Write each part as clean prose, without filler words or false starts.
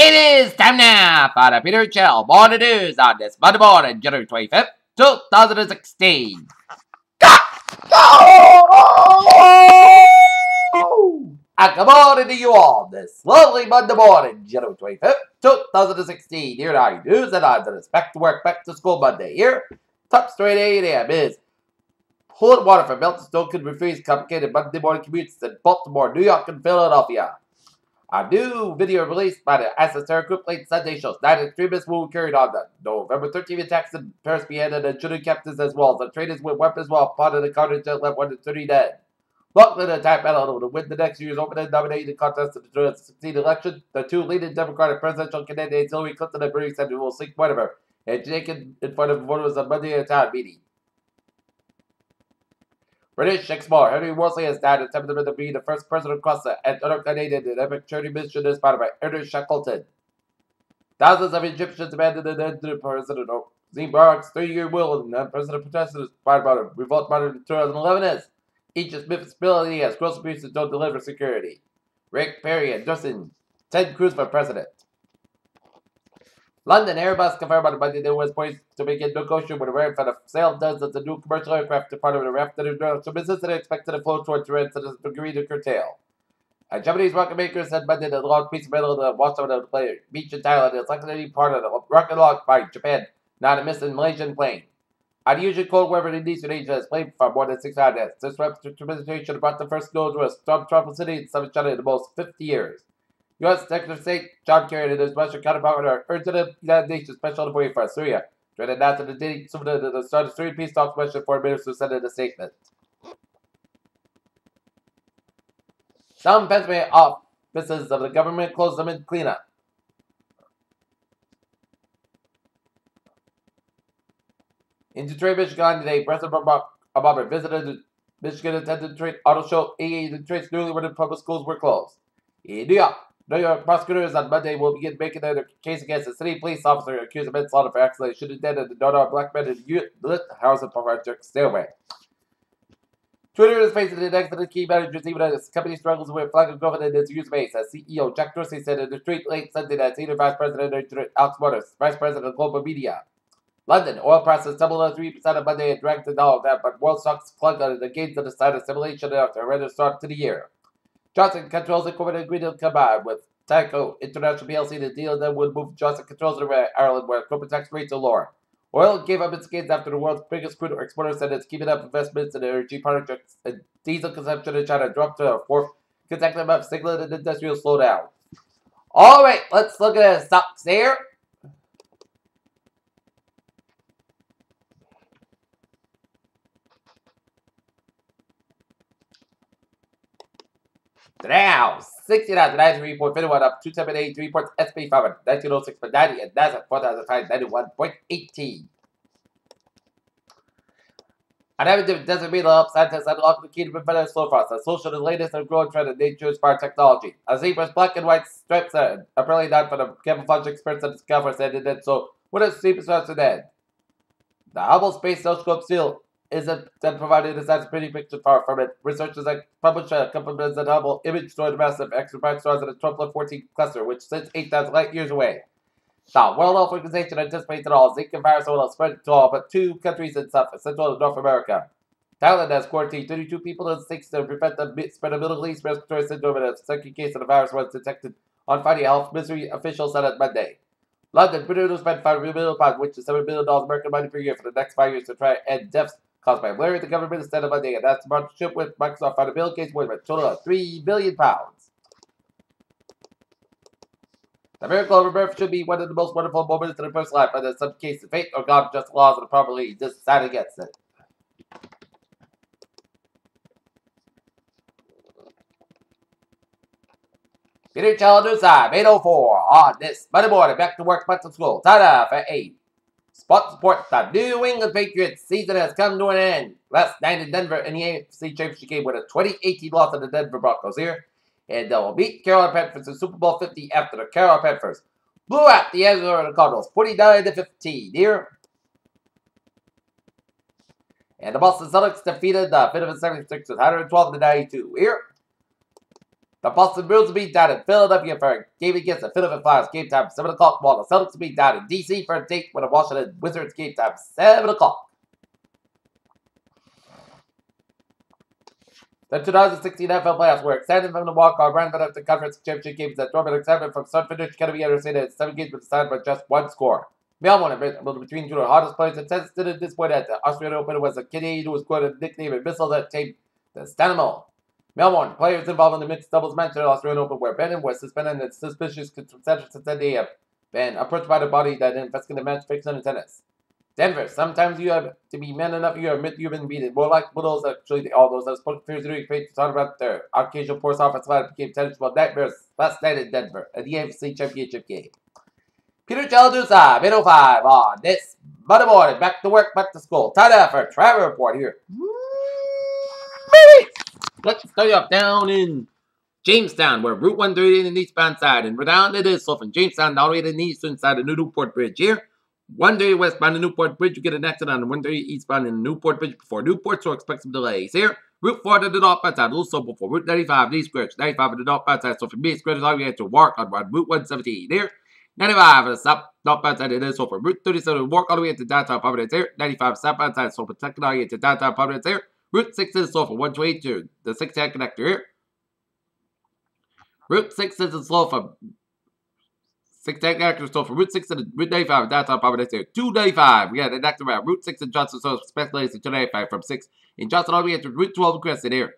It is time now for the Peter Chell Morning News on this Monday morning, January 25th, 2016. And good morning to you all this lovely Monday morning, January 25th, 2016. Here are your news and odds, and it's back to work, back to school Monday. Here, top straight 8 a.m. is cold water from melted snow could refreeze complicated Monday morning commutes in Baltimore, New York, and Philadelphia. A new video released by the SSR Group late Sunday shows 9 extremists who carried on the November 13th attacks in Paris, Vienna, and shooting captains as well as the traders with weapons while part of the carnage that left 130 dead. Luckily, the attack battle to win the next year's open nominating contest in the 2016 election. The two leading Democratic presidential candidates, Hillary Clinton and Bernie Sanders, will seek whatever and taken in front of voters on Monday at a town meeting. British explorer Henry Worsley has died, attempting to be the first president across the Antarctic Canadian and epic charity mission inspired by Ernest Shackleton. Thousands of Egyptians demanded an end to President Mubarak's 3-year will, and President protested inspired by the revolt modern in 2011 as Egypt's municipality has gross abuses don't deliver security. Rick Perry endorsing Ted Cruz for president. London Airbus confirmed on Monday that it was poised to begin negotiating with Iran for the sale of dozens of new commercial aircraft to part of the raft that international business that expected to flow towards Iran to the degree to curtail. A Japanese rocket maker said Monday that the long piece of metal that washed out of the beach in Thailand is likely to be part of the rocket launched by Japan, not a missing Malaysian plane. Unusually cold weather in Eastern Asia has blamed for more than 6 hours. This precipitation brought the first snow to a storm-troubled city in southern China in the most 50 years. U.S. Secretary of State John Kerry and his Russian counterpart are urged the United Nations Special Envoy for Syria to announce that the date of the start of Syrian peace talks. Russian foreign minister said in a statement. Some Pennsylvania offices of the government closed them in cleanup. In Detroit, Michigan today, President Obama visited the Michigan attended Detroit Auto Show. Detroit's newly rented public schools were closed. In New York prosecutors on Monday will begin making their case against a city police officer accused of manslaughter for accident shooting dead at the daughter of black men in lit housing project stairway. Twitter is facing the next of the key managers even as the company struggles with flag of government in its user base, as CEO Jack Dorsey said in the tweet late Sunday that Senior Vice President of Alex Waters, Vice President of Global Media. London oil prices tumbled on 3% on Monday and dragged the dollar down, but world stocks clung on the gains of the side of simulation after a rather start to the year. Johnson Controls Incorporated agreed to combine with Tyco International PLC the deal that would move Johnson Controls to Ireland where corporate tax rates are lower. Oil gave up its gains after the world's biggest crude exporter said it's keeping up investments in energy projects and diesel consumption in China dropped to a fourth consecutive month, signaling an industrial slowdown. Alright, let's look at the stocks there. Now, 69,093 report, 51 up, 278 reports, SP 500, 1906.90, and NASDAQ 4,591.18. On average, doesn't mean the upside test unlock the key to prevent a slow process. Social the latest and growing trend in nature-inspired technology. A zebra's black and white stripes are apparently not for the camouflage experts that discover said it did so. What is zebra stripes in that? The Hubble Space Telescope still isn't then provided a nice pretty picture far from it. Researchers like published a couple of that Hubble image stored massive extra-bright stars in a 12-14 cluster, which sits 8,000 light years away. The World Health Organization anticipates that all Zika virus will spread to all but 2 countries in Central and North America. Thailand has quarantined 32 people in 6 to prevent the spread of Middle East respiratory syndrome, and a second case of the virus was detected on Friday. Health Ministry officials said on Monday. London, Britain will spend $5 million, which is $7 billion American money per year for the next 5 years to try and end deaths caused by malaria. The government instead of Monday, and that's a partnership with Microsoft found a Bill Gates worth a total of £3 billion. The miracle of rebirth should be one of the most wonderful moments in a person's life, but in some cases, fate or God just laws and probably decide against it. Peter Channel News Time, 8:04 on this Monday morning. Back to work, back to school. Time for 8. Spot support. The New England Patriots season has come to an end. Last night in Denver in the AFC Championship game with a 2018 loss to the Denver Broncos here. And they will beat Carolina Panthers in Super Bowl 50 after the Carolina Panthers blew out the Arizona Cardinals 49-15 here. And the Boston Celtics defeated the Philadelphia 76ers 112-92 here. The Boston Bruins will be down in Philadelphia for a game against the Philadelphia Flyers. Game time 7 o'clock. While the Celtics will be down in D.C. for a date with the Washington Wizards. Game time 7 o'clock. The 2016 NFL playoffs were extended from the walk-on round of the conference championship games that Dortmund extended from Sunfinish Academy University. 7 games were decided by just one score. Melbourne, between two of the hardest players in tennis, did at this point at the Australian Open was a Canadian who was quoted a nickname and missile that taped the Stanimo. Melbourne, players involved in the mixed doubles match at the Australian Open where Benham was suspended and suspicious consensus since they have been approached by the body that investigated the match fixing in tennis. Denver, sometimes you have to be man enough you admit you've been beaten. More like those actually all those that spoke fears to create to talk about their occasional force offense line became tennisable nightmares last night in Denver at the AFC Championship game. Peter Jaladusa, 8:05 on this Monday morning. Back to work, back to school. Time out for a travel report here. Let's start you off down in Jamestown, where Route 130 in the eastbound side, and we're down to this, so from Jamestown all the way to the eastern side of the Newport Bridge here. 130 westbound the Newport Bridge, you get an accident on the 130 eastbound in the Newport Bridge before Newport, so expect some delays here. Route 4 to the northbound side, also before Route 95 to the east bridge, 95 to the northbound side, so from east bridge all the way to Wark on Route 117 here. 95 to the northbound side, it is so from Route 37 to Wark all the way to downtown Providence here. 95 southbound side, so from Tucking all the way to downtown Providence here. Route 6 is slow from 128 to the 610 connector here. Route 6 is slow from 610 connector, so from Route 6 to Route 95 downtown Providence here. 295, we got an active around Route 6 in Johnson, so specialized in 295 from 6 in Johnson all the way to Route 12 in Crescent here.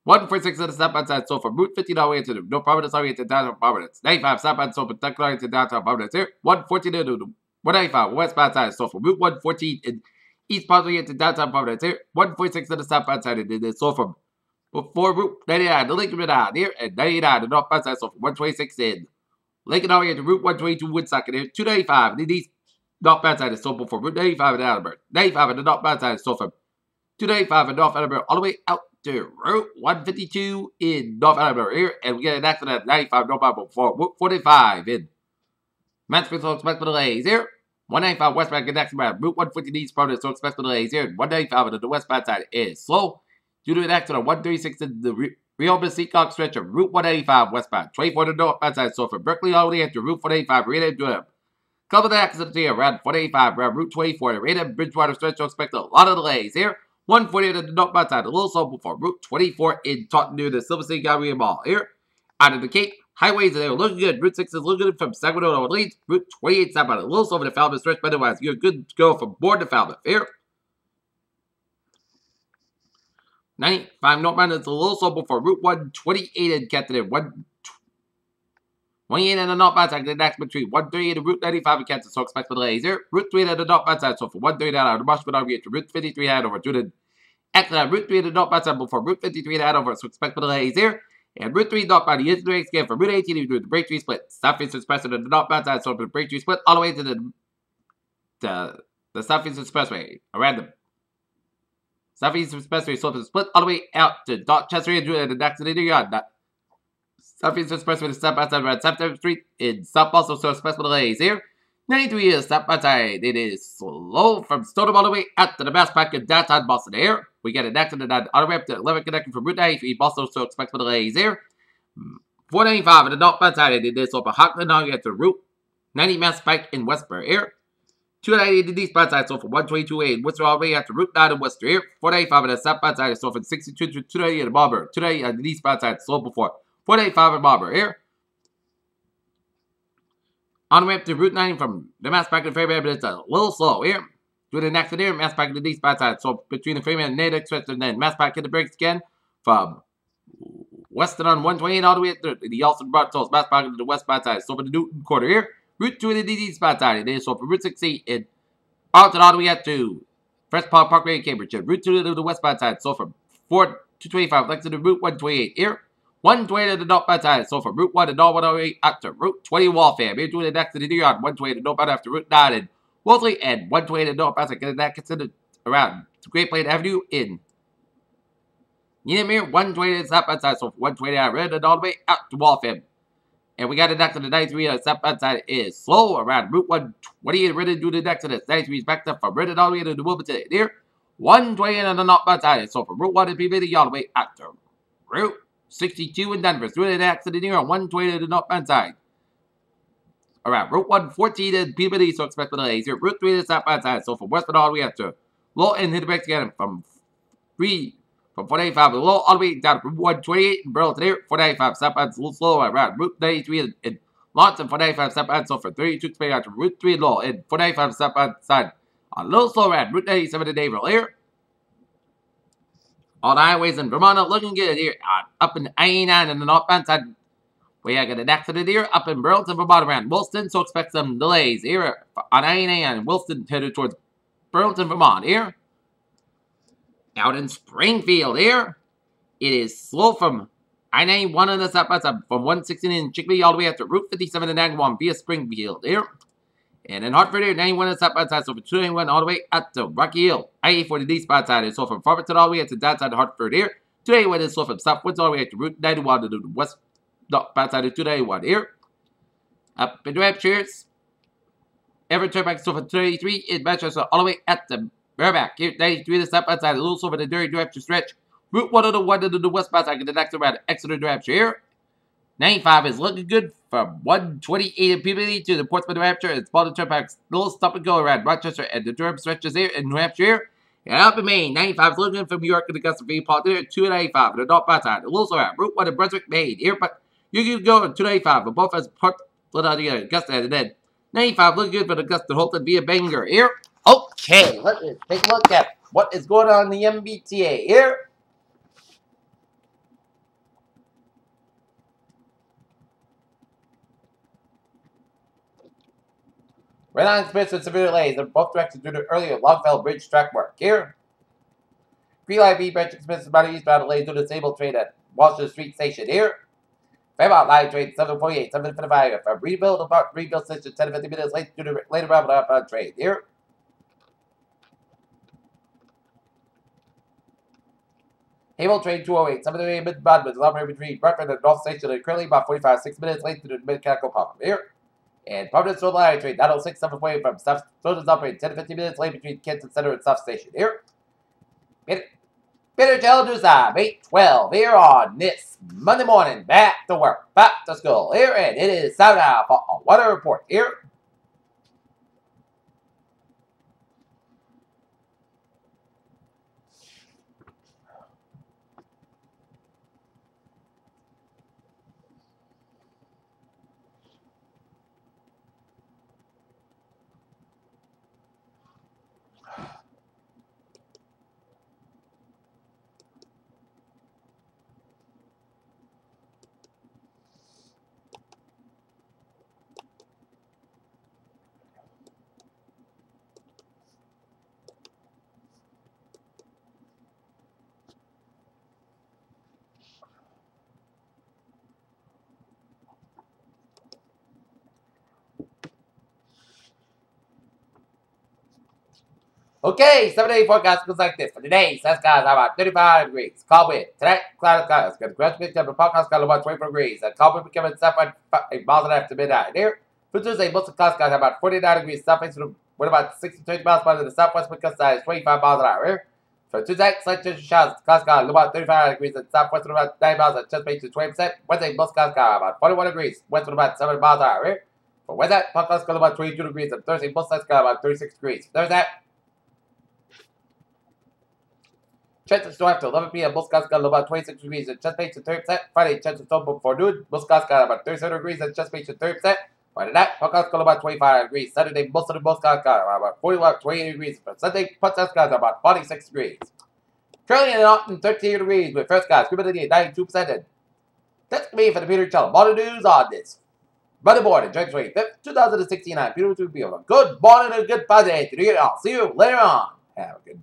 146 to the southbound side, so from Route 15 all the way to North Providence all the way to downtown Providence. 95 southbound, so from Tucking all the way to downtown Providence here. 114 to the 195 westbound side, so from Route 114 in east part of to downtown Providence here. 146 to the southbound side, and then so from before Route 99 to Lincoln Road here, and 99 to the northbound side, so from 126 in Lincoln all the way to Route 122 Woodstock here. 295 in the east northbound side, so before Route 95 in Edinburgh. 95 in the northbound side, so from 295 in North Edinburgh all the way out to Route 152 in North Edinburgh here, and we get an accident at 95 northbound before Route 45 in Mansfield, so expect delays here. 195 westbound connects around Route 150 east Providence, so expect delays here. 195 on the westbound side is slow due to an accident on 136 in the Rehoboth Seacock stretch of Route 185 westbound. 24 on the northbound side, so from Berkeley all the way to Route 185, Rita Durham. Couple of accidents here around 185 around Route 24, the Rita Bridgewater stretch, so expect a lot of delays here. 140 on the northbound side, a little slow before Route 24 in Taunton near the Silver State Gallery Mall here. Out of the Cape. Highways are looking good. Route 6 is looking good from Sacramento to Orleans. Route 28 southbound, a little slow over the Falmouth stretch, but otherwise, you're good to go from Bourne to Falmouth here. 95 northbound is a little slow before Route 128 in Canton. 128 on the northbound side, the next between 138 and Route 95 in Canton, so expect delays here. Route 3 on the northbound side, so from 139 out of Marshall to Route 53 Hanover to the exit Route 3 on the northbound side before Route 53 in Hanover, so expect delays here. And Route 3 northbound, the interstate scan from Route 18 to the Braintree split. Southeast Expressway to the northbound side, so from the Braintree split all the way to the Southeast Expressway. Around the Southeast Expressway, so from the split all the way out to Dorchester and the next to the yard. Southeast Expressway to southbound side around 7th Street in South Boston, so expressway delays here. 93 is southbound side. It is slow from Stoneham all the way out to the Mass Park in downtown Boston here. We get an accident on the way up to 11 connecting from Route 93 Boston, so expect delays here. 495 on the northbound side, it is over Hockland now you get to Route 90 Mass Pike in Westbury here. 290 to the eastbound side, so from 122 in Worcester all the way out to Route 9 in Worcester here. 495 on the southbound side, so from 62 to 290 in Marlborough. 290 on the eastbound side, slow before 495 in Marlborough here. On the way up to Route 9 from the Mass Pike and Fairbairn, but it's a little slow here. Due to an accident here, Mass Pike to the eastbound side, so between the Fairbairn and Natick Express, and then Mass Pike hit the brakes again from Western on 128 all the way to the Alston Broad Tolls, Mass Pike to the westbound side, so for the Newton Quarter here. Route 2 to the eastbound side, it is so from Route 60 in Arlington all the way up to First Park Parkway in Cambridge. Route 2 to the westbound side, so from 225 Lexington to Route 128 here. 120 to the northbound side, so from Route 1 to northbound all the way up to Route 20 Waltham. Here to the next to the New Yard, 120 to northbound after Route 9 in Wolseley, and 120 to northbound side, that considered around Great Plain Avenue in Needhamere. 120 to the southbound side, so from 120 out Redden all the way out to Waltham. And we got it next to the 93 on the southbound side is slow around Route 120 and Redden to the next to the 93 is backed up from Redden all the way to the Wilmington here. 120 on the northbound side, so from Route 1 to Peabody all the way out to Route 62 in Denver. Through the accident here on 120 to the northbound side. All right, Route 114 in Peabody, so expect delays here. Route 3 to the southbound side. So from westbound all the way up to Lawton, hit the brakes again from 495 all the way down to Route 128 in Burlington here. 495 southbound, a little slow around Route 93 in Lawton, 495 southbound, so for 32 to out to Route 3 in Lowell, and 495 southbound side. A little slow around Route 97 to Dayville here. All the highways in Vermont looking good here. Up in I-89 in the northbound side. We got an accident here up in Burlington, Vermont around Wilson, so expect some delays here on I-89 and Wilson headed towards Burlington, Vermont here. Out in Springfield here, it is slow from I-91 on the southbound side from 116 in Chicopee all the way up to Route 57 in Agawam via Springfield here. And in Hartford here, 91 on the southbound side, so from 291 all the way up to Rocky Hill. I-80 the eastbound side is slow from Farmington all the way up to downside Hartford here. 281 is slow from Southwoods all the way up to Route 91 to the west. Northbound side of 291 here. Up in New Hampshire, every turnback so for 33 in Manchester all the way at the Burbank. Here, 93 the southbound side, a little slow for the dirty New Hampshire stretch. Route 101 to the westbound side, the next around Exeter, New Hampshire here. 95 is looking good from 128 in Peabody to the Portsmouth, New Hampshire. It's Baldwin Turnpike, little stop and go around Rochester and the Durham stretches here in New Hampshire here. And up in Maine, 95 is looking good from New York to the Augusta V. Paul here, 295 in the northbound side, a little slow around Route 1 in Brunswick, Maine here, but you can go to 295, but both as part split out together. Augusta and then 95 looking good for the Augusta Holton via Bangor here. Okay, let's take a look at what is going on in the MBTA here. Red line experienced with severe delays in both directions due to earlier Longfellow Bridge track work here. Green Line B branch experienced about eastbound delays due to disabled train at Washington Street Station here. Fairmount Line train 748, 755 from Rebuild about Rebuild Station 10 to 15 minutes late due to later round outbound train here. Havel train 208, 738 mid-bound with operator between Bradford and North Station and currently about 45, 6 minutes late due to mechanical problem here. And Providence Road Line train 906, 748 from South Sojourner's operating 10 to 15 minutes late between Kenton Center and South Station here. Bitter Gel News Time, 8:12 here on this Monday morning. Back to work, back to school here, and it is time now for a weather report here. Okay, 7-day forecast goes like this. For today, sun skies are about 35 degrees. Cloud wind. Tonight, cloud skies. Going to graduate to the podcast skies about 24 degrees. And cloud wind becoming 7.5 miles an hour after midnight. Here, for Tuesday, most of the cloud skies are about 49 degrees. Southwest with about 60 to 20 miles per hour. The southwest wind gust is 25 miles an hour. Here, for Tuesday, slight change of showers. Cloud skies about 35 degrees. And southwest with about 9 miles and just made to 20%. Wednesday, most cloud skies are about 41 degrees. West with about 7 miles an hour. Here, for Wednesday, podcast skies about 22 degrees. And Thursday, most cloud skies about 36 degrees. Thursday, chance of storm after 11 p.m. Most skies got about 26 degrees and Chesapeake to 30%. Friday, chance of storm before noon. Most skies got about 37 degrees and Chesapeake to 30%. Friday night, podcast got about 25 degrees. Saturday, most skies got about 28 degrees. But Sunday, podcast got about 46 degrees. Currently in Austin, 13 degrees with first skies, humidity at 92%. And that's going to be for the Peter Channel. Morning news on this Monday morning, January 5th, 2069. Peter will be a good morning and a good Friday. I'll see you later on. Have a good